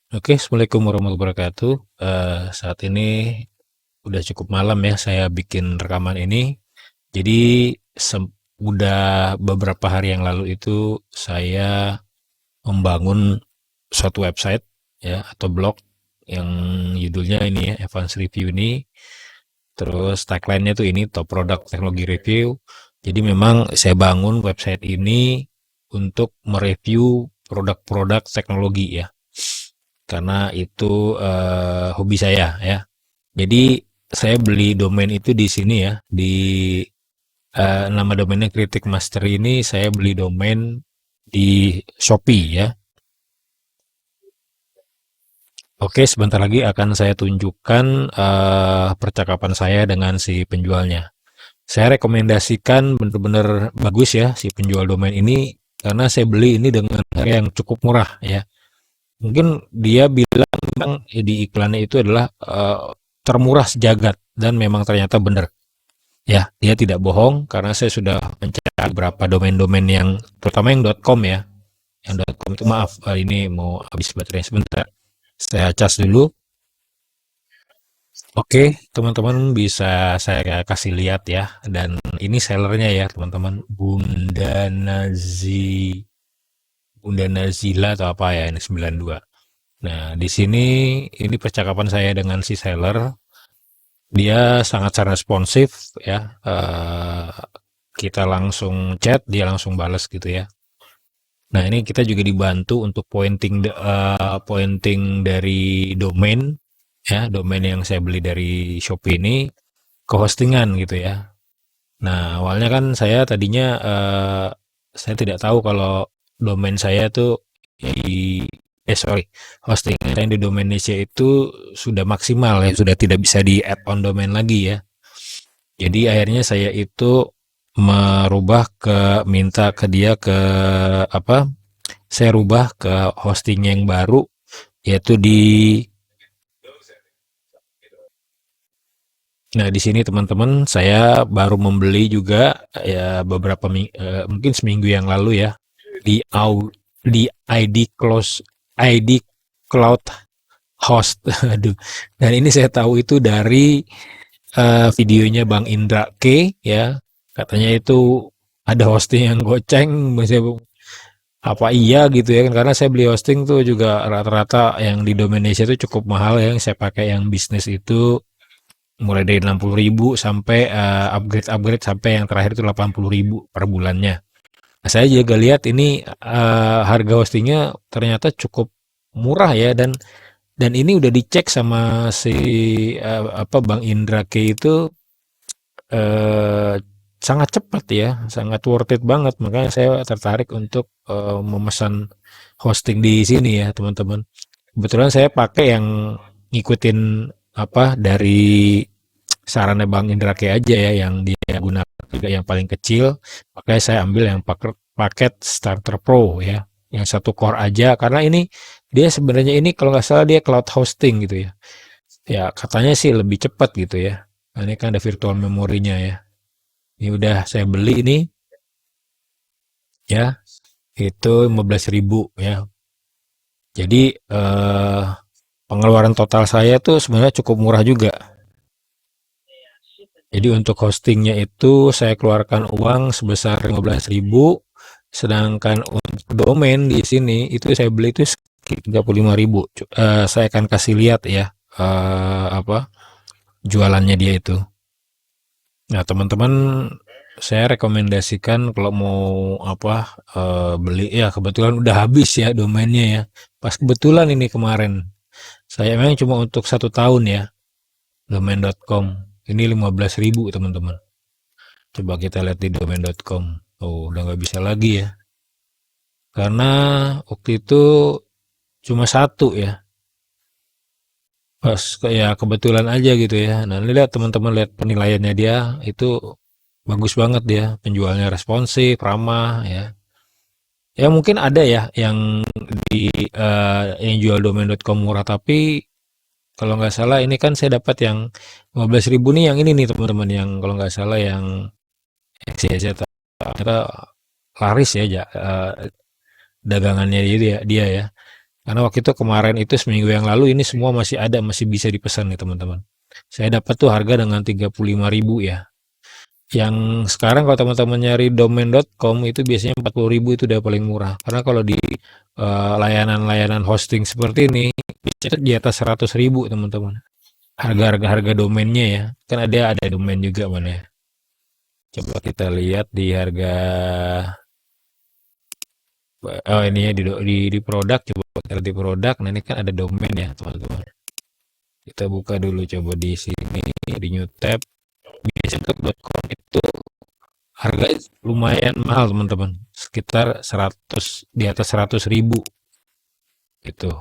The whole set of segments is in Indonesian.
Oke, assalamualaikum warahmatullahi wabarakatuh. Saat ini udah cukup malam ya, saya bikin rekaman ini. Jadi udah beberapa hari yang lalu itu saya membangun suatu website ya atau blog yang judulnya ini ya, Advance Review ini. Terus tagline-nya tuh ini Top Product Teknologi Review. Jadi memang saya bangun website ini untuk mereview produk-produk teknologi ya, karena itu hobi saya ya. Jadi saya beli domain itu di sini ya, di nama domainnya Kritik Master ini saya beli domain di Shopee ya. Oke, sebentar lagi akan saya tunjukkan percakapan saya dengan si penjualnya. Saya rekomendasikan benar-benar bagus ya si penjual domain ini karena saya beli ini dengan harga yang cukup murah ya. Mungkin dia bilang di iklannya itu adalah termurah sejagat dan memang ternyata benar. Ya, dia tidak bohong karena saya sudah mencari beberapa domain-domain yang terutama yang .com ya. Yang .com itu maaf, ini mau habis baterai sebentar. Saya cas dulu. Oke, teman-teman bisa saya kasih lihat ya. Dan ini sellernya ya, teman-teman. Bunda Nazila atau apa ya ini 92. Nah, di sini ini percakapan saya dengan si seller. Dia sangat-sangat responsif ya. Kita langsung chat, dia langsung balas gitu ya. Nah, ini kita juga dibantu untuk pointing dari domain ya, domain yang saya beli dari Shopee ini ke hostingan gitu ya. Nah, awalnya kan saya tadinya saya tidak tahu kalau domain saya tuh di sorry, hosting saya yang di domain Indonesia itu sudah maksimal ya, sudah tidak bisa di add on domain lagi ya. Jadi akhirnya saya itu merubah minta ke dia ke apa? Saya rubah ke hosting yang baru yaitu di. Nah, di sini teman-teman saya baru membeli juga ya mungkin seminggu yang lalu ya di di ID Cloud Host. Aduh. Dan ini saya tahu itu dari videonya Bang Indra K ya. Katanya itu ada hosting yang goceng, apa iya gitu ya kan, karena saya beli hosting tuh juga rata-rata yang di Indonesia itu cukup mahal ya, yang saya pakai yang bisnis itu mulai dari 60.000 sampai upgrade sampai yang terakhir itu 80.000 per bulannya. Nah, saya juga lihat ini harga hostingnya ternyata cukup murah ya, dan ini udah dicek sama si Bang Indra K itu eh, sangat cepat ya, sangat worth it banget. Makanya saya tertarik untuk memesan hosting di sini ya, teman-teman. Kebetulan saya pakai yang ngikutin dari sarannya Bang Indra K aja ya, yang dia gunakan juga yang paling kecil. Makanya saya ambil yang paket Starter Pro ya, yang satu core aja karena ini dia sebenarnya ini kalau nggak salah dia cloud hosting gitu ya. Ya katanya sih lebih cepat gitu ya. Nah, ini kan ada virtual memorinya ya. Ini udah saya beli ini ya, itu 15.000 ya. Jadi pengeluaran total saya tuh sebenarnya cukup murah juga. Jadi untuk hostingnya itu saya keluarkan uang sebesar 15.000, sedangkan untuk domain di sini itu saya beli itu sekitar 35.000. Saya akan kasih lihat ya jualannya dia itu. Nah, teman-teman, saya rekomendasikan kalau mau beli ya, kebetulan udah habis ya domainnya ya. Pas kebetulan ini kemarin. Saya memang cuma untuk 1 tahun ya, domain.com. Ini 15.000 teman-teman. Coba kita lihat di domain.com. Oh, udah nggak bisa lagi ya. Karena waktu itu cuma satu ya. Pas ya kebetulan aja gitu ya. Nah, lihat teman-teman, lihat penilaiannya dia itu bagus banget dia, penjualnya responsif, ramah ya. Ya mungkin ada ya yang jual domain.com murah, tapi kalau nggak salah ini kan saya dapat yang 15.000 nih, yang ini nih teman-teman, yang kalau nggak salah yang saya ternyata laris ya, dagangannya dia ya. Karena waktu itu kemarin itu seminggu yang lalu ini semua masih ada, masih bisa dipesan nih teman-teman. Saya dapat tuh harga dengan 35.000 ya. Yang sekarang kalau teman-teman nyari domain.com itu biasanya 40.000 itu udah paling murah. Karena kalau di layanan-layanan hosting seperti ini biasanya di atas 100.000 teman-teman. Harga domainnya ya. Kan ada domain juga mana ya. Coba kita lihat di harga oh ini ya di produk, coba kita lihat di produk. Nah ini kan ada domain ya teman-teman. Kita buka dulu coba di sini di new tab. Biasanya .com itu harga lumayan mahal teman-teman, sekitar 100 di atas 100.000 itu.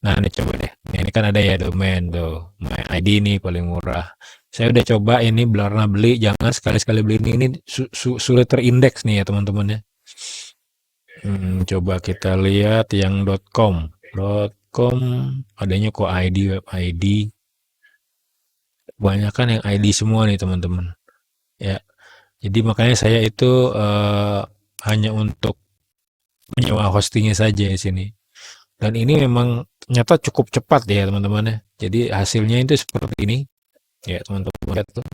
Nah ini coba deh, ini kan ada ya domain tuh, My ID nih paling murah. Saya udah coba ini pernah beli, jangan sekali-sekali beli ini sulit terindeks nih ya teman-teman ya. Coba kita lihat yang .com. .com adanya kok ID, web ID. Kebanyakan yang ID semua nih teman-teman. Ya, jadi makanya saya itu hanya untuk menyewa hostingnya saja di sini. Dan ini memang nyata cukup cepat ya teman-teman ya. Jadi hasilnya itu seperti ini. Ya teman-teman lihat tuh.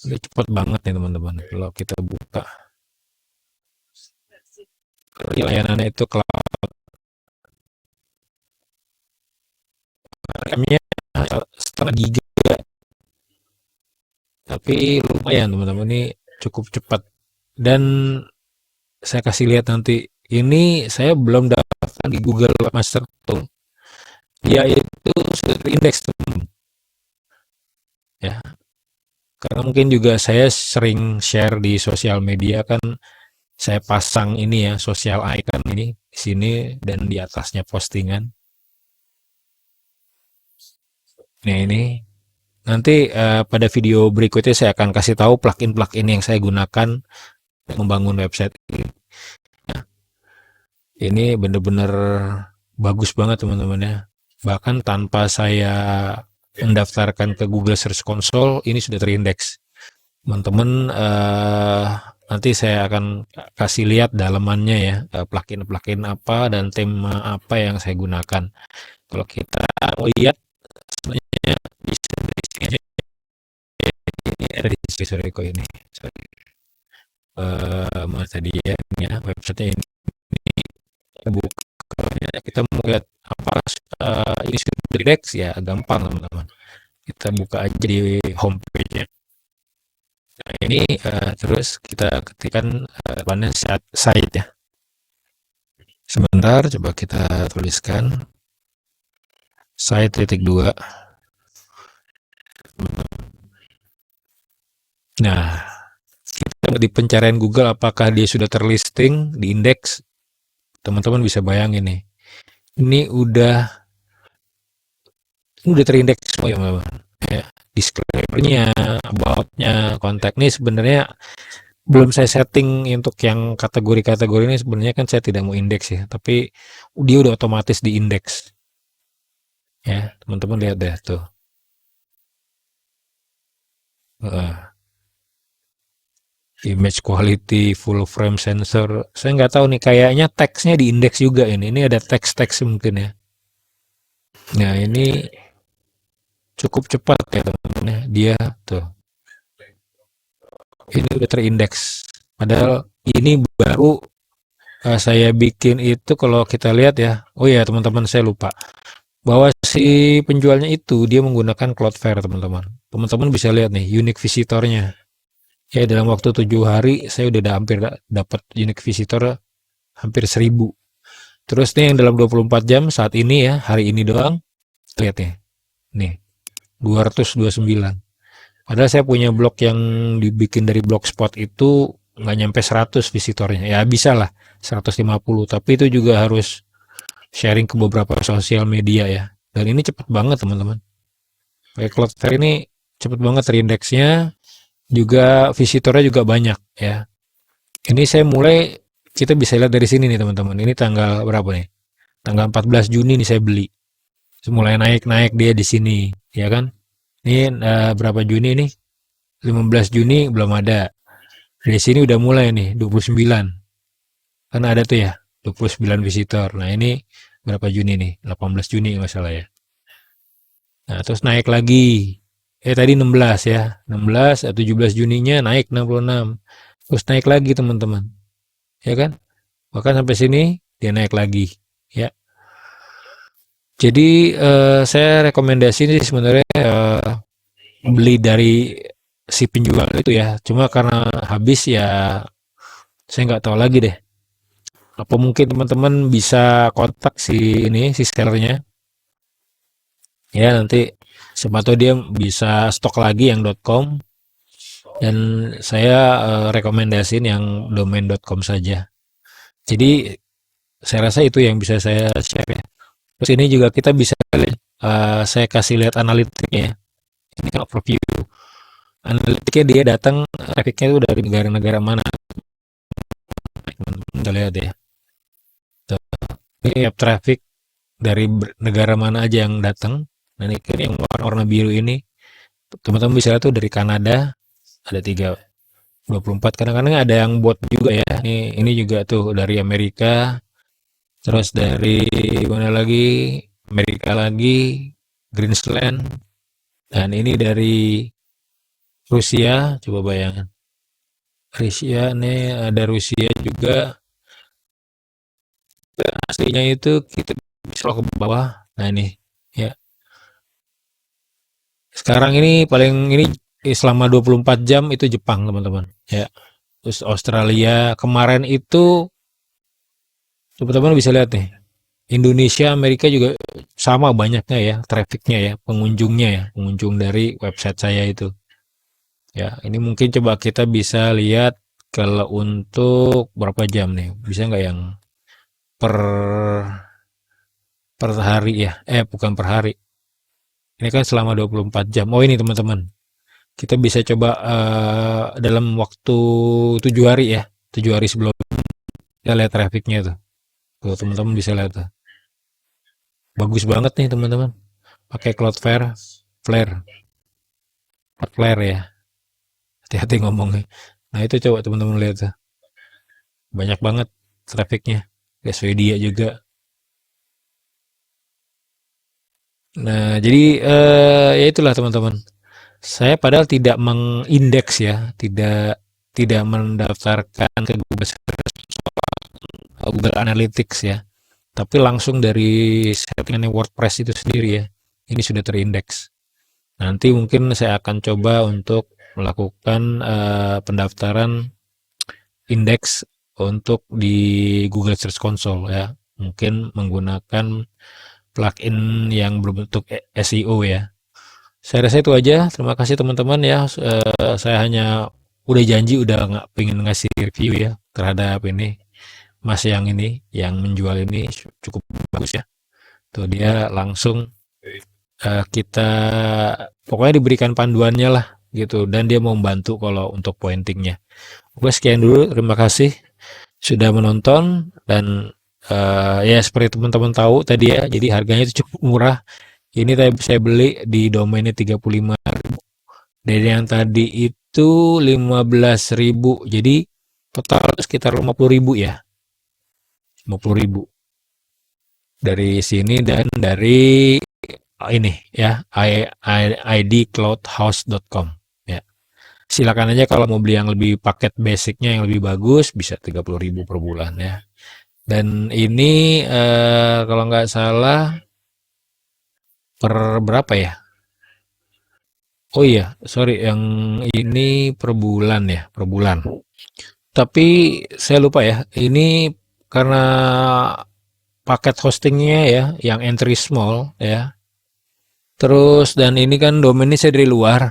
Ini cepat banget nih teman-teman. Kalau kita buka. Layanannya itu cloud. RAM-nya setengah giga. Tapi lumayan teman-teman. Ini cukup cepat. Dan saya kasih lihat nanti. Ini saya belum daftar di Google Webmaster Tool. Dia itu sudah terindeks teman. Ya, karena mungkin juga saya sering share di sosial media kan, saya pasang ini ya social icon ini di sini dan di atasnya postingan. Nah ini nanti pada video berikutnya saya akan kasih tahu plugin-plugin yang saya gunakan membangun website ini. Nah, ini bener-bener bagus banget teman-teman ya. Bahkan tanpa saya mendaftarkan ke Google Search Console ini sudah terindeks. Teman-teman nanti saya akan kasih lihat dalamannya ya, plugin-plugin apa dan tema apa yang saya gunakan. Kalau kita lihat sebenarnya bisa dari sini aja. Ini ada di sini, sorry kok ini. Sorry. Mana tadi ya website ini kita buka. Kita mau lihat apa ini sudah terindeks ya gampang teman-teman. Kita buka aja di homepage-nya. Nah, ini terus kita ketikkan depannya site ya. Sebentar, coba kita tuliskan site titik 2. Nah, kita di pencarian Google apakah dia sudah terlisting di indeks? Teman-teman bisa bayangin nih. Ini udah terindeks semua ya, teman-teman. Ya, disclaimer-nya, about-nya, kontak nih sebenarnya belum saya setting untuk yang kategori-kategori ini, sebenarnya kan saya tidak mau indeks ya, tapi dia udah otomatis di indeks. Ya, teman-teman lihat deh tuh. Image quality, full frame sensor. Saya nggak tahu nih, kayaknya teksnya di indeks juga ini. Ini ada teks-teks mungkin ya. Nah, ini cukup cepat ya teman-teman ya. Dia tuh. Ini udah terindeks. Padahal ini baru saya bikin itu kalau kita lihat ya. Oh ya teman-teman, saya lupa bahwa si penjualnya itu dia menggunakan Cloudflare teman-teman. Teman-teman bisa lihat nih unique visitornya. Ya dalam waktu 7 hari saya udah hampir dapat unique visitor hampir 1.000. Terus nih yang dalam 24 jam saat ini ya, hari ini doang, lihat ya. Nih, 229. Padahal saya punya blog yang dibikin dari Blogspot itu nggak nyampe 100 visitornya. Ya bisa lah 150, tapi itu juga harus sharing ke beberapa sosial media ya. Dan ini cepet banget teman-teman. Kayak Cloudflare ini cepet banget terindeksnya, juga visitornya juga banyak ya. Ini saya mulai, kita bisa lihat dari sini nih teman-teman. Ini tanggal berapa nih? Tanggal 14 Juni nih saya beli. Mulai naik-naik dia di sini, ya kan? Ini berapa Juni nih? 15 Juni belum ada. Dari sini udah mulai nih 29. Karena ada tuh ya, 29 visitor. Nah, ini berapa Juni nih? 18 Juni nggak salah ya. Nah, terus naik lagi. Tadi 16 ya. 16, 17 Juninya naik 66. Terus naik lagi teman-teman. Ya kan? Bahkan sampai sini dia naik lagi. Ya. Jadi saya rekomendasi sih sebenarnya beli dari si penjual itu ya. Cuma karena habis ya saya nggak tahu lagi deh. Apa mungkin teman-teman bisa kontak si ini si sellernya ya, nanti siapa tahu dia bisa stok lagi yang .com, dan saya rekomendasiin yang domain.com saja. Jadi saya rasa itu yang bisa saya share ya. Terus ini juga kita bisa saya kasih lihat analitiknya ya. Ini kan overview. Analitiknya dia datang trafficnya itu dari negara-negara mana. Teman-teman bisa lihat ya. Tuh, ini traffic dari negara mana aja yang datang. Nah, ini kan yang warna biru ini. Teman-teman bisa lihat tuh dari Kanada ada 24. Kadang-kadang ada yang bot juga ya. Ini juga tuh dari Amerika. Terus dari mana lagi? Amerika lagi, Greensland, dan ini dari Rusia. Coba bayangin. Rusia nih, ada Rusia juga. Dan aslinya itu kita bisa ke bawah. Nah ini ya. Sekarang ini paling ini selama 24 jam itu Jepang teman-teman. Ya. Terus Australia kemarin itu teman-teman bisa lihat nih. Indonesia, Amerika juga sama banyaknya ya, trafficnya ya, pengunjungnya ya, pengunjung dari website saya itu. Ya, ini mungkin coba kita bisa lihat kalau untuk berapa jam nih, bisa nggak yang per per hari ya? Bukan per hari. Ini kan selama 24 jam. Oh ini teman-teman, kita bisa coba dalam waktu 7 hari ya, 7 hari sebelum kita lihat trafficnya tuh. Tuh teman-teman bisa lihat tuh. Bagus banget nih teman-teman. Pakai Cloudflare, Flare, Flare ya. Hati-hati ngomongnya. Nah itu coba teman-teman lihat tuh. Banyak banget trafficnya. Ke Swedia juga. Nah jadi ya itulah teman-teman. Saya padahal tidak mengindeks ya. Tidak mendaftarkan ke Google Analytics ya. Tapi langsung dari settingan WordPress itu sendiri ya. Ini sudah terindeks. Nanti mungkin saya akan coba untuk melakukan pendaftaran indeks untuk di Google Search Console ya. Mungkin menggunakan plugin yang berbentuk SEO ya. Saya rasa itu aja. Terima kasih teman-teman ya. Saya hanya udah janji udah nggak pengen ngasih review ya terhadap ini Mas yang ini yang menjual ini cukup bagus ya. Tuh dia langsung kita pokoknya diberikan panduannya lah gitu, dan dia mau membantu kalau untuk pointingnya. Oke, sekian dulu. Terima kasih sudah menonton, dan ya seperti teman-teman tahu tadi ya, jadi harganya itu cukup murah. Ini saya beli di domainnya 35.000. Dan yang tadi itu 15.000. Jadi total sekitar 50.000 ya. 50.000 dari sini dan dari ini ya idcloudhouse.com ya. Silakan aja kalau mau beli yang lebih paket basicnya yang lebih bagus bisa 30.000 per bulan ya. Dan ini kalau nggak salah per berapa ya? Oh iya, sorry, yang ini per bulan ya, per bulan. Tapi saya lupa ya, ini karena paket hostingnya ya, yang entry small ya. Terus dan ini kan domainnya saya dari luar.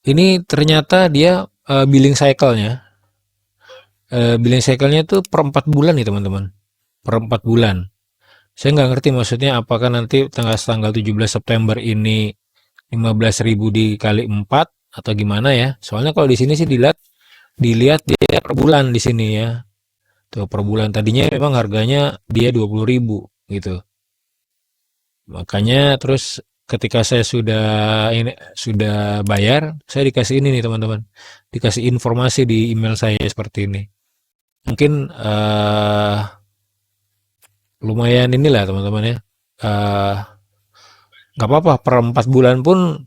Ini ternyata dia billing cycle-nya tuh per 4 bulan nih teman-teman. Per 4 bulan. Saya nggak ngerti maksudnya apakah nanti tanggal 17 September ini 15.000 dikali 4 atau gimana ya. Soalnya kalau di sini sih dilihat dia per bulan di sini ya. Tuh per bulan tadinya memang harganya dia 20.000 gitu. Makanya terus ketika saya sudah bayar, saya dikasih ini nih teman-teman. Dikasih informasi di email saya seperti ini. Mungkin lumayan inilah teman-teman ya. Nggak apa-apa per 4 bulan pun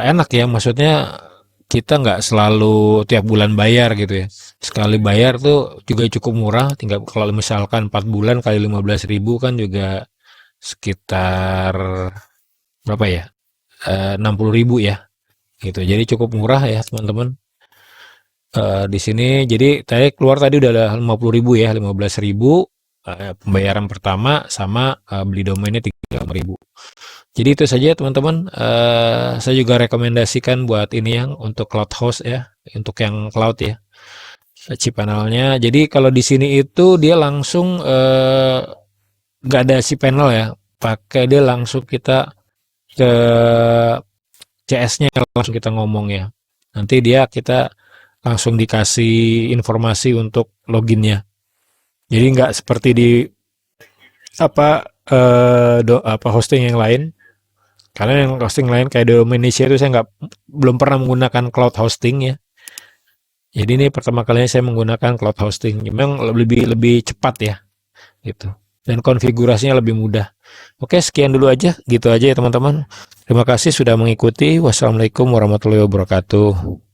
enak ya, maksudnya kita nggak selalu tiap bulan bayar gitu ya. Sekali bayar tuh juga cukup murah, tinggal kalau misalkan 4 bulan kali 15.000 kan juga sekitar berapa ya? 60.000 ya gitu. Jadi cukup murah ya teman-teman. Di sini jadi tadi keluar tadi udah ada 50.000 ya, 15.000 pembayaran pertama sama beli domainnya 35.000. Jadi itu saja teman-teman. Saya juga rekomendasikan buat ini yang untuk cloud host ya, untuk yang cloud ya, cPanel-nya. Jadi kalau di sini itu dia langsung nggak ada cPanel ya, pakai dia langsung kita ke CS-nya langsung kita ngomong ya. Nanti dia kita langsung dikasih informasi untuk loginnya. Jadi nggak seperti di apa hosting yang lain. Karena yang hosting lain kayak Dominesia itu saya nggak belum pernah menggunakan cloud hosting ya. Jadi ini pertama kalinya saya menggunakan cloud hosting. Memang lebih lebih cepat ya gitu. Dan konfigurasinya lebih mudah. Oke, sekian dulu aja. Gitu aja ya teman-teman. Terima kasih sudah mengikuti. Wassalamualaikum warahmatullahi wabarakatuh.